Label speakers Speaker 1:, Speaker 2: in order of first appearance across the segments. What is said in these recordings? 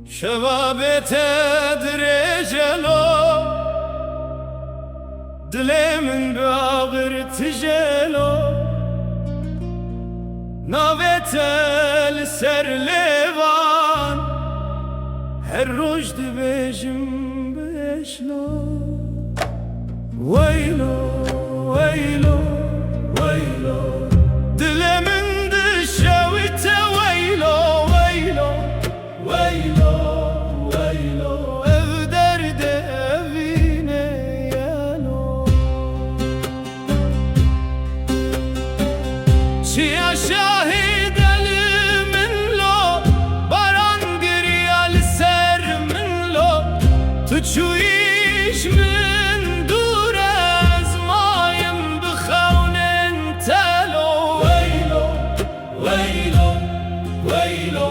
Speaker 1: شبابته درجلو دلي من باغر تجلو ناويته لسر ليوان هر روج دبيجم بشلو ويلو ويلو ويلو دلي من دشويته ويلو ويلو ويلو ويلو ev derde evine yelo Çiya şahid elimin lo baran giryal ser min lo tuçu iş min durez mayım bıxavnen telo Veylo veylo veylo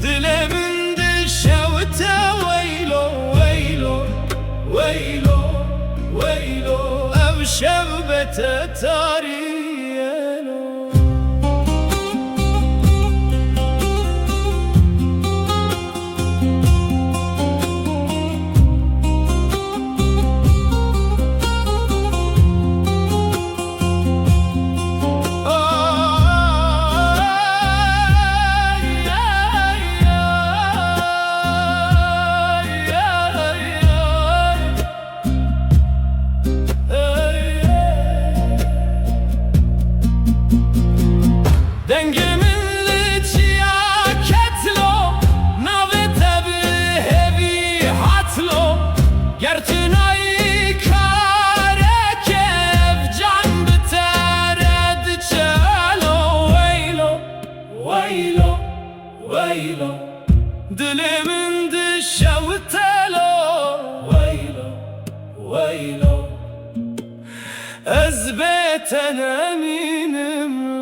Speaker 1: Dilemin dişevte veylo veylo veylo veylo ev şevbete tariyelo Dengimin liçiya ketlo navete bi hevi hatlo Gertinayı karekev can bitered çelo Veylo veylo veylo Dilimin dişevtelo Veylo veylo Ezbeten eminim